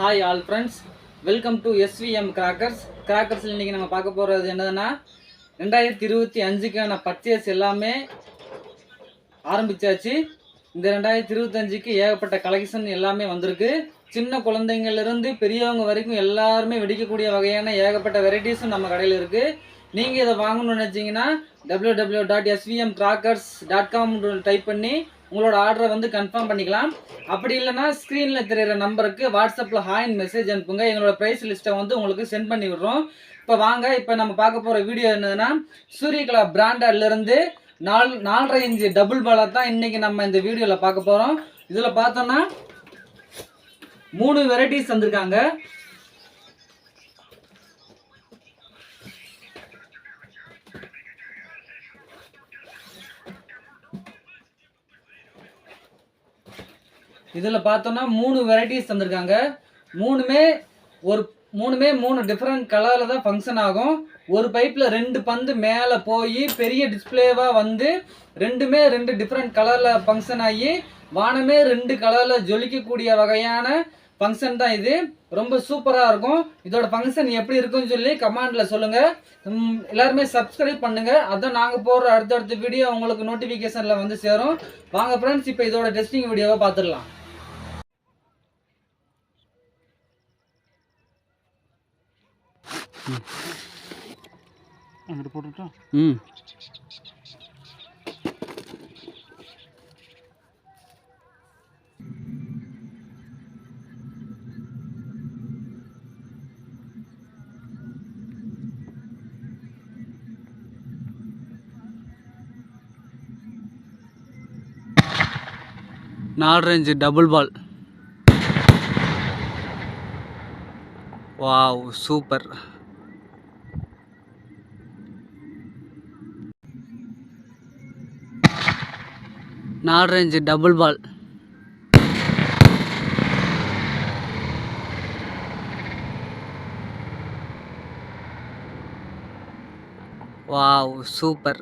Hi all friends, welcome to SVM crackers. இன்றைக்கி நம்ம பார்க்க போகிறது என்னதுன்னா 2025க்கான பர்ச்சேஸ் எல்லாமே ஆரம்பித்தாச்சு. இந்த 2025க்கு ஏகப்பட்ட கலெக்ஷன் எல்லாமே வந்திருக்கு. சின்ன குழந்தைங்கள்லேருந்து பெரியவங்க வரைக்கும் எல்லாருமே வெடிக்கக்கூடிய வகையான ஏகப்பட்ட வெரைட்டிஸும் நம்ம கடையில் இருக்குது. நீங்கள் இதை வாங்கணும்னு நினச்சிங்கன்னா www.svmcrackers.com டைப் பண்ணி உங்களோட ஆர்டரை வந்து கன்ஃபார்ம் பண்ணிக்கலாம். அப்படி இல்லைனா ஸ்க்ரீனில் தெரிகிற நம்பருக்கு வாட்ஸ்அப்பில் ஹாய்னு மெசேஜ் அனுப்புங்க. எங்களோட ப்ரைஸ் லிஸ்ட்டை வந்து உங்களுக்கு சென்ட் பண்ணி விடுறோம். இப்போ வாங்க, இப்போ நம்ம பார்க்க போகிற வீடியோ என்னதுன்னா சூரியகலா பிராண்டட்லேருந்து 4.5 இன்ச்சு டபுள் பாலை தான் இன்றைக்கி நம்ம இந்த வீடியோவில் பார்க்க போகிறோம். இதில் பார்த்தோன்னா 3 வெரைட்டிஸ் வந்திருக்காங்க. இதில் பார்த்தோன்னா 3 வெரைட்டிஸ் தந்திருக்காங்க. மூணுமே 3 டிஃப்ரெண்ட் கலரில் தான் ஃபங்க்ஷன் ஆகும். ஒரு பைப்பில் 2 பந்து மேலே போய் பெரிய டிஸ்பிளேவாக வந்து ரெண்டுமே 2 டிஃப்ரெண்ட் கலரில் ஃபங்க்ஷன் ஆகி வானமே 2 கலரில் ஜொலிக்கக்கூடிய வகையான ஃபங்க்ஷன் தான் இது. ரொம்ப சூப்பராக இருக்கும். இதோட ஃபங்க்ஷன் எப்படி இருக்குன்னு சொல்லி கமெண்டில் சொல்லுங்கள். எல்லாருமே சப்ஸ்கிரைப் பண்ணுங்கள். அதான் நாங்கள் போடுற அடுத்தடுத்த வீடியோ உங்களுக்கு நோட்டிஃபிகேஷனில் வந்து சேரும். வாங்க ஃப்ரெண்ட்ஸ், இப்போ இதோட டெஸ்டிங் வீடியோவை பார்த்துடலாம். அங்கிட்டு போட்டுட்டா. நாலு டபுள் பால். Wow, super. நாலு டபுள் பால். Wow, super.